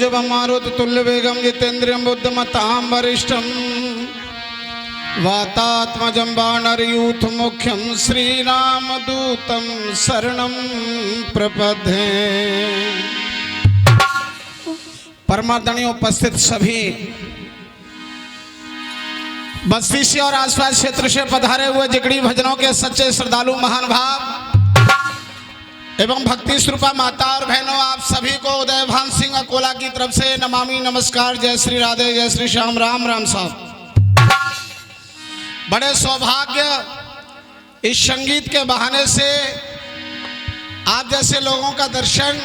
मनोजवं मारुततुल्यवेगं जितेन्द्रियं बुद्धिमतां वरिष्ठं वातात्मजं वानरयूथमुख्यं श्रीरामदूतं शरणं प्रपद्ये। परमादरणीय उपस्थित सभी बस्ती से और आसपास क्षेत्र से पधारे हुए जिगड़ी भजनों के सच्चे श्रद्धालु महान भाव एवं भक्ति स्वरूपा माता और बहनों, आप सभी को उदय भान सिंह अकोला की तरफ से नमामि नमस्कार। जय श्री राधे, जय श्री श्याम, राम राम साहब। बड़े सौभाग्य इस संगीत के बहाने से आप जैसे लोगों का दर्शन,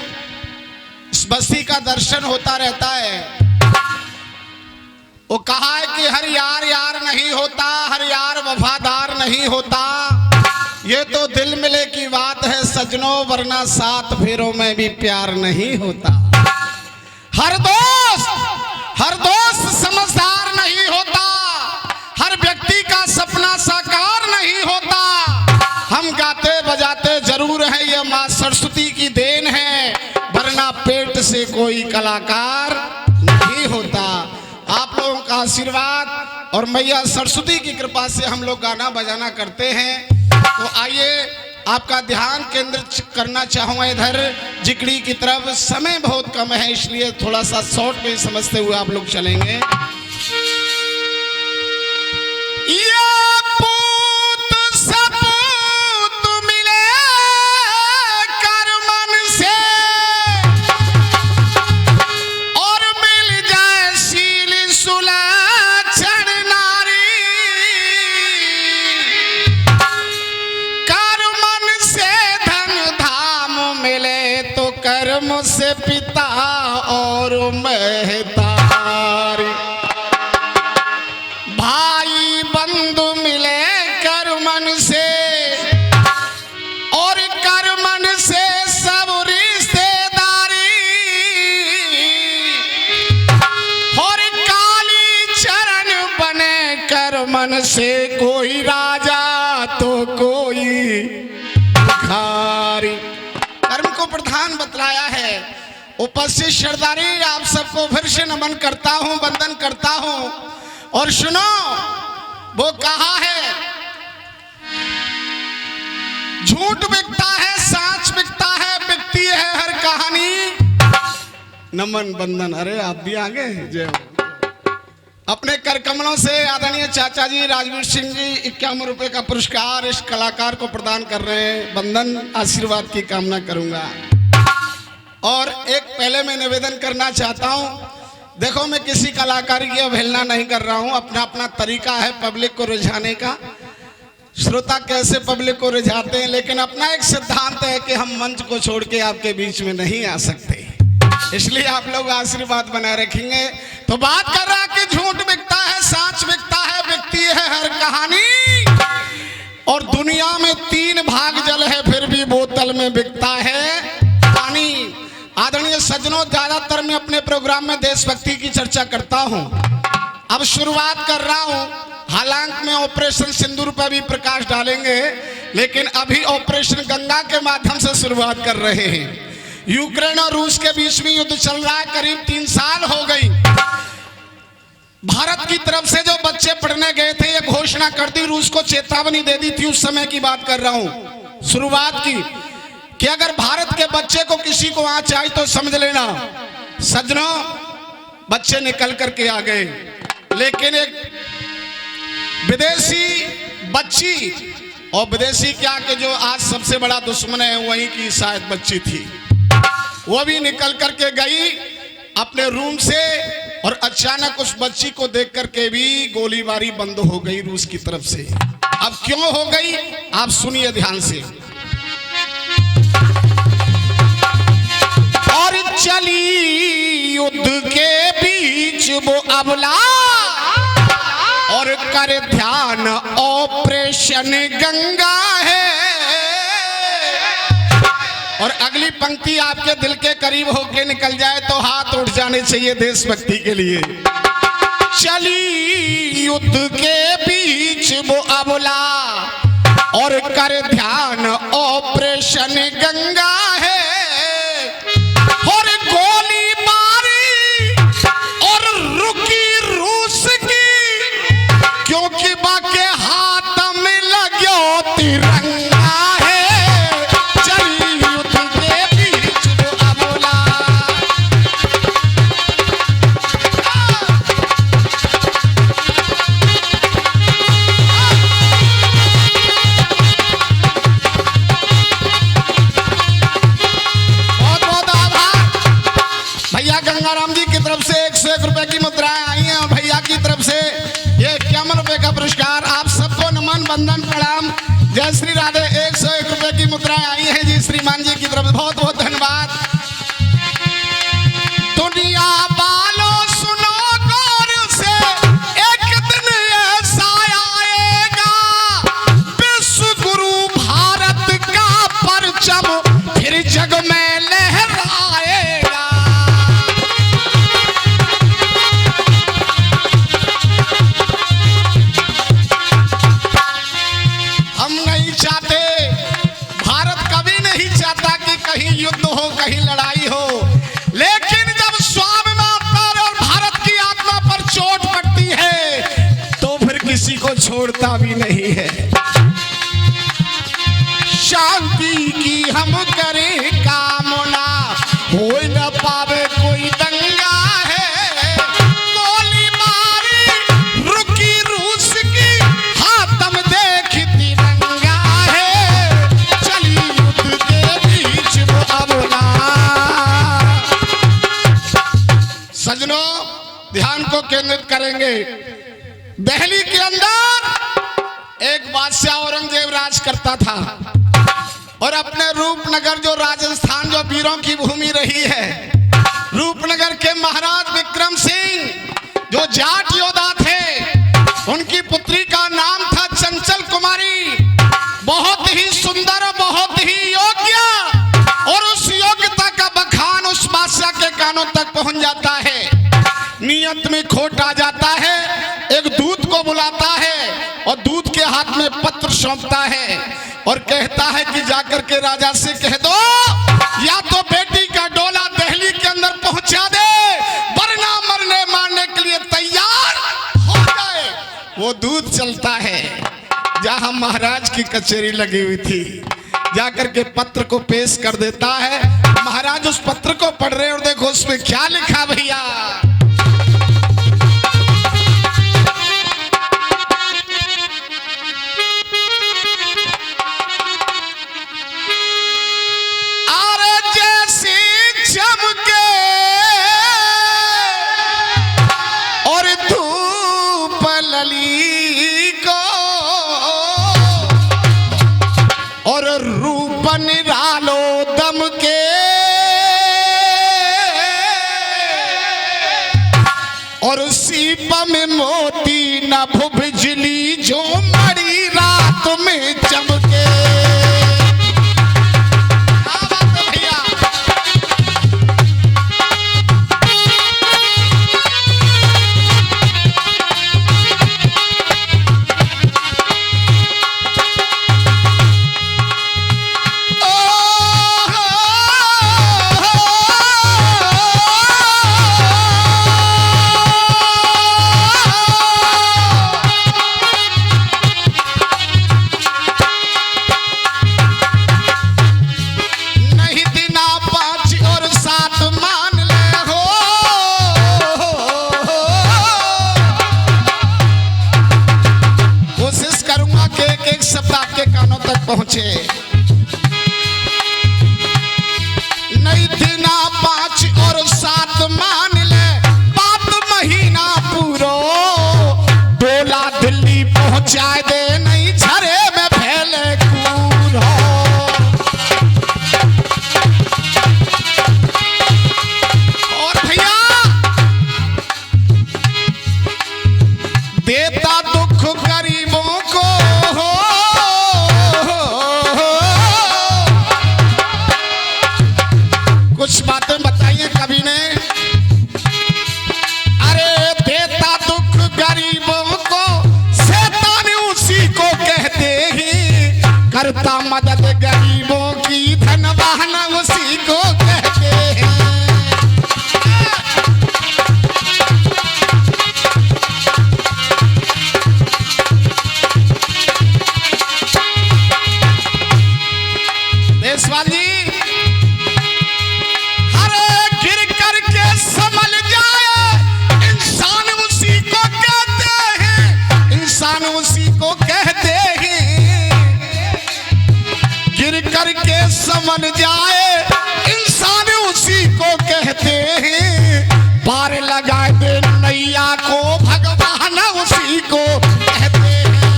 इस बस्ती का दर्शन होता रहता है। वो कहा है कि हर यार यार नहीं होता, हर यार वफादार नहीं होता। ये तो दिल मिले की बात है सजनों, वरना सात फेरों में भी प्यार नहीं होता। हर दोस्त समझदार नहीं होता, हर व्यक्ति का सपना साकार नहीं होता। हम गाते बजाते जरूर हैं, ये माँ सरस्वती की देन है, वरना पेट से कोई कलाकार नहीं होता। आप लोगों का आशीर्वाद और मैया सरस्वती की कृपा से हम लोग गाना बजाना करते हैं। तो आइए आपका ध्यान केंद्रित करना चाहूँगा इधर जिगड़ी की तरफ। समय बहुत कम है, इसलिए थोड़ा सा शॉर्ट में समझते हुए आप लोग चलेंगे। से पिता और महतारी, भाई बंधु मिले कर मन से, और कर मन से सब रिश्तेदारी। और काली चरण बने कर मन से, कोई राजा तो कोई भिखारी। कर्म को प्रधान बतलाया है। उपस्थित श्रद्धारी आप सबको फिर से नमन करता हूं, वंदन करता हूं। और सुनो, वो कहा है झूठ बिकता है, साच बिकता है, बिकती है हर कहानी। नमन वंदन। अरे आप भी आगे जय। अपने कर कमलों से आदरणीय चाचा जी राजवीर सिंह जी 51 रुपए का पुरस्कार इस कलाकार को प्रदान कर रहे हैं। वंदन आशीर्वाद की कामना करूंगा। और एक पहले मैं निवेदन करना चाहता हूं, देखो मैं किसी कलाकारी की अवहेलना नहीं कर रहा हूं, अपना अपना तरीका है पब्लिक को रिझाने का। श्रोता कैसे पब्लिक को रिझाते हैं, लेकिन अपना एक सिद्धांत है कि हम मंच को छोड़ के आपके बीच में नहीं आ सकते, इसलिए आप लोग आशीर्वाद बनाए रखेंगे। तो बात कर रहा कि झूठ बिकता है, साच बिकता है, बिकती है हर कहानी। और दुनिया में 3 भाग जल है, फिर भी बोतल में बिकता है पानी। आदरणीय सज्जनों, ज्यादातर मैं अपने प्रोग्राम में देशभक्ति की चर्चा करता हूं। अब शुरुआत कर रहा हूं, हालांकि मैं ऑपरेशन सिंदूर पर भी प्रकाश डालेंगे, लेकिन अभी ऑपरेशन गंगा के माध्यम से शुरुआत कर रहे हैं। यूक्रेन और रूस के बीच में युद्ध चल रहा है, करीब 3 साल हो गई। भारत की तरफ से जो बच्चे पढ़ने गए थे, ये घोषणा कर दी, रूस को चेतावनी दे दी थी, उस समय की बात कर रहा हूं, शुरुआत की, कि अगर भारत के बच्चे को किसी को आंच आई तो समझ लेना। सज्जनों, बच्चे निकल करके आ गए, लेकिन एक विदेशी बच्ची, और विदेशी क्या कि जो आज सबसे बड़ा दुश्मन है वहीं की शायद बच्ची थी, वो भी निकल करके गई अपने रूम से। और अचानक उस बच्ची को देख करके भी गोलीबारी बंद हो गई रूस की तरफ से। अब क्यों हो गई, आप सुनिए ध्यान से। और चली युद्ध के बीच वो अबला, और कर ध्यान ऑपरेशन गंगा है। और अगली पंक्ति आपके दिल के करीब होके निकल जाए तो हाथ उठ जाने चाहिए देशभक्ति के लिए। चली युद्ध के बीच वो अबला, और कर ध्यान ऑपरेशन गंगा है। और गोली मारी वंदन प्रणाम। जय श्री राधे। 101 रुपए की मुद्राएं आई है जी श्रीमान जी की तरफ, बहुत बहुत धन्यवाद। दुनिया वालों सुनो गौर से, एक दिन ऐसा आएगा, विश्व गुरु भारत का परचम फिर जग में लहराएगा। हम नहीं चाहते, भारत कभी नहीं चाहता कि कहीं युद्ध हो, कहीं लड़ाई हो, लेकिन जब स्वाभिमान पर और भारत की आत्मा पर चोट पड़ती है तो फिर किसी को छोड़ता भी नहीं है। शांति की हम करें कामना, हो न पावे कोई दंगा है। गोली मारी रुकी रूस की, हाथम देख तिरंगा है। चली युद्ध के बीच वो अबला। सजनों, ध्यान को केंद्रित करेंगे। दिल्ली के अंदर एक बादशाह औरंगजेब राज करता था और अपने रूपनगर, जो राजस्थान, जो वीरों की भूमि रही है, रूपनगर के महाराज विक्रम सिंह जो जाट योद्धा थे, उनकी पुत्री का नाम था चंचल कुमारी। बहुत ही सुंदर, बहुत ही योग्य, और उस योग्यता का बखान उस बादशाह के कानों तक पहुंच जाता है। नियत में खोट आ जाता है। एक दूत को बुलाता है और दूत के हाथ में पत्र सौंपता है और कहता है कि जाकर के राजा से कह दो, या तो बेटी का डोला दिल्ली के अंदर पहुंचा दे, वरना मरने मारने के लिए तैयार हो जाए। वो दूत चलता है जहां महाराज की कचहरी लगी हुई थी, जाकर के पत्र को पेश कर देता है। महाराज उस पत्र को पढ़ रहे और देखो उसमें क्या लिखा भैया। निरालो दम के और सीप में मोती नभ बिजली जो मरी रात में चमके। पहुंचे नहीं दिना 5 और 7 मान ले, बात महीना पूरो, डोला दिल्ली पहुंचाए दे, नहीं झरे में फैले कूर हो। और भैया देता दुख गरीबों को हो, कुछ बातें बताइए कवि ने। अरे देता दुख गरीबों को, शैतान उसी को कहते हैं, करता मदद गरीबों की, धनवान उसी को कहते हैं। देशवाल जी, करके समझ जाए, इंसान उसी को कहते हैं, पार लगा दे नैया को, भगवान उसी को कहते हैं।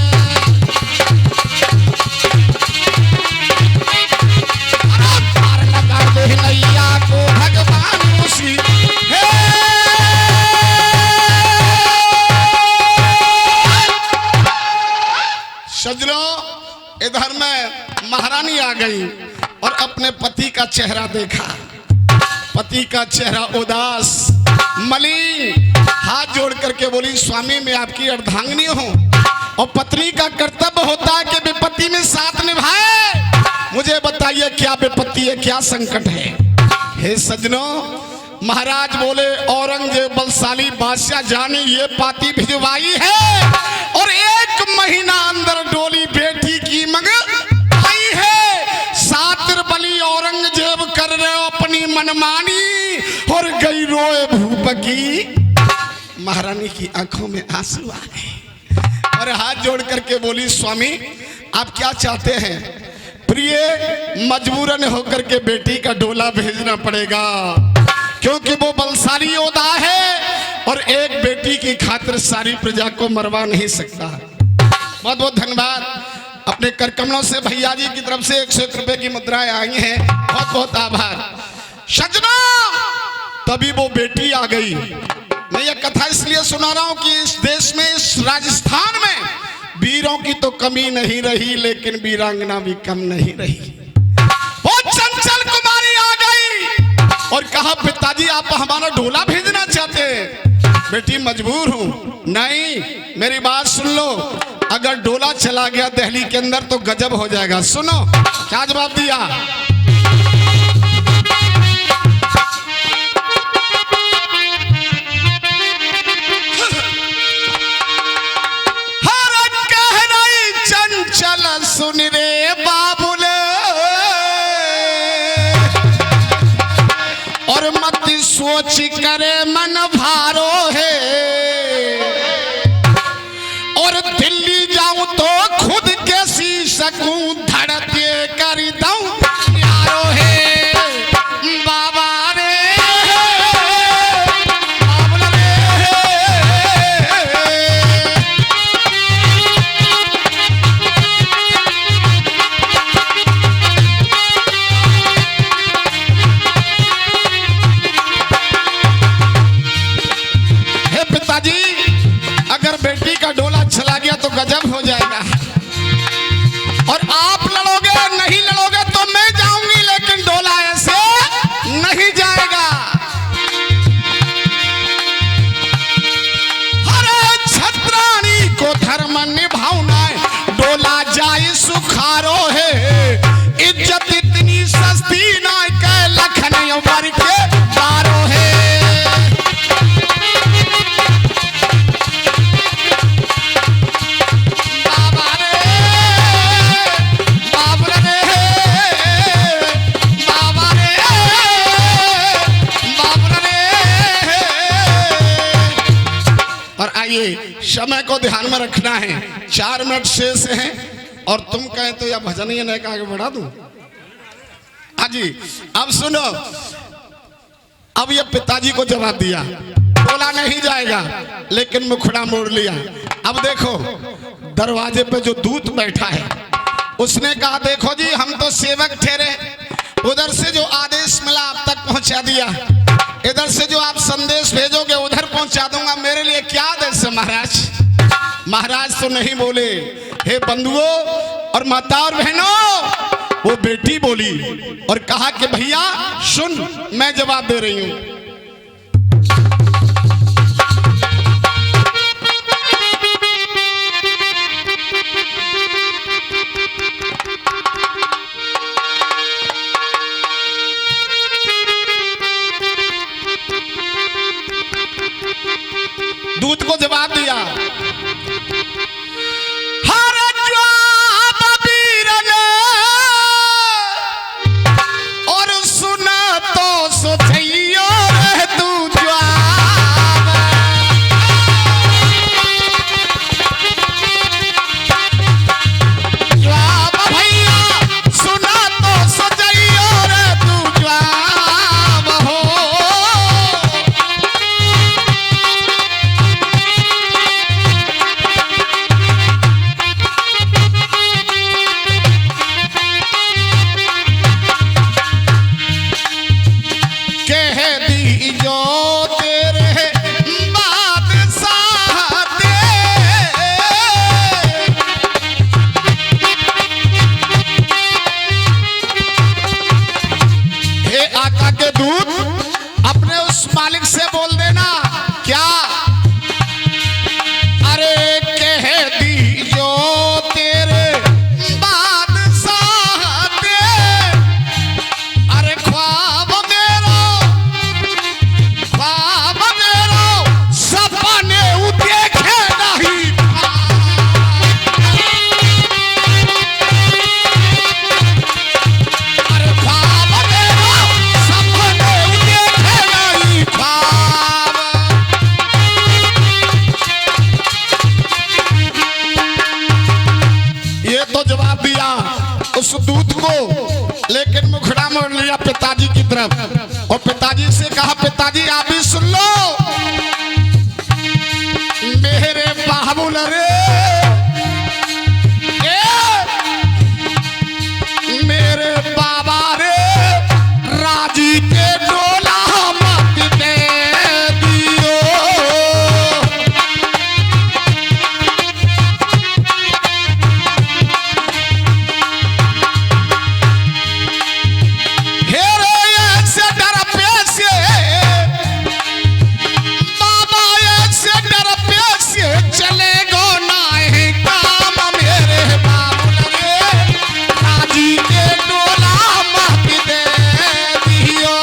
सजनों, इधर में महारानी आ गई और अपने पति का चेहरा देखा। पति का चेहरा उदास, मलिन, हाथ जोड़ करके बोली, स्वामी मैं आपकी अर्धांगिनी हूँ और पत्नी का कर्तव्य होता है कि विपत्ति में साथ निभाए। मुझे बताइए क्या विपत्ति है, क्या संकट है? हे सज्जनों, महाराज बोले, औरंगजेब बलशाली बादशाह जाने ये पाती भिजवाई है और 1 महीना अंदर डोली बेटी की मंगाई है। सातिर बली औरंगजेब कर रहे हो अपनी मनमानी और गई रोए भूप की। महारानी की आंखों में आंसू आ गए और हाथ जोड़ करके बोली, स्वामी आप क्या चाहते हैं? प्रिय, मजबूरन होकर के बेटी का डोला भेजना पड़ेगा क्योंकि वो बलशाली योद्धा है और एक बेटी की खातिर सारी प्रजा को मरवा नहीं सकता। बहुत बहुत धन्यवाद। अपने कर कमलों से भैया जी की तरफ से 101 रुपए की मुद्राएं आई हैं, बहुत बहुत आभार। सज्जनों, तभी वो बेटी आ गई। मैं ये कथा इसलिए सुना रहा हूं कि इस देश में, इस राजस्थान में वीरों की तो कमी नहीं रही, लेकिन वीरांगना भी कम नहीं रही। वो चंचल कुमारी आ गई और कहा, पिताजी आप हमारा डोला भेजना चाहते हैं? बेटी मजबूर हूं। नहीं, मेरी बात सुन लो, अगर डोला चला गया दिल्ली के अंदर तो गजब हो जाएगा। सुनो क्या जवाब दिया। सुन रे बाबुले और मत सोच करे मन भारो है, और दिल्ली जाऊं तो खुद के सी सकूं धड़के कर दूं यारो है बाबा रे बेटी का डोला चला गया तो गजब हो जाएगा। और आप लड़ोगे, नहीं लड़ोगे तो मैं जाऊंगी, लेकिन डोला ऐसे नहीं जाएगा। हरे छत्राणी को धर्म निभाना है, डोला जाए सुखारो है। इज्जत इतनी सस्ती ना के लखनऊ वर के बारो है। समय को ध्यान में रखना है, 4 मिनट शेष हैं और तुम कहें तो यह भजन ही नहीं आगे बढ़ा दूं। हाँ जी, अब सुनो। अब ये पिताजी को जवाब दिया, बोला नहीं जाएगा, लेकिन मुखड़ा मोड़ लिया। अब देखो, दरवाजे पे जो दूत बैठा है उसने कहा, देखो जी हम तो सेवक ठहरे, उधर से जो आदेश मिला आप तक पहुंचा दिया, इधर से जो आप संदेश भेजोगे उधर पहुंचा दूंगा। मेरे लिए क्या आदेश है महाराज? महाराज तो नहीं बोले। हे बंधुओं और माता और बहनों, वो बेटी बोली और कहा कि भैया सुन, मैं जवाब दे रही हूं। दूत को जवाब दिया, हर जवाब वीर ने और सुना तो सोचियो तू जवाब। जवाब भैया सुना तो सोचियो तू जवाब हो। उस दूत को, लेकिन मुखड़ा मोड़ लिया पिताजी की तरफ और पिताजी से कहा, पिताजी आप भी सुन लो, मेरे बाबुल रे, मेरे बाबा रे, राजी के डोला मत दे दियो। हेरो एक से डर पैसे, बाबा एक से डर पैसे, चले गो नहीं काम मेरे बाबुल रे, राजी के डोला मत दे दियो।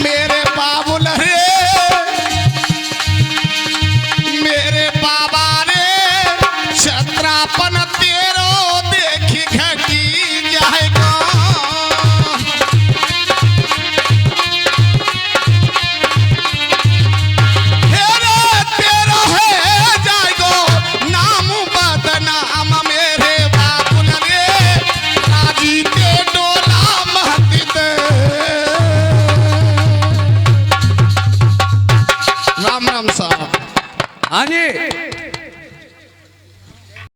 मेरे बाबुल रे, मेरे बाबा रे, छत्रापन तेरो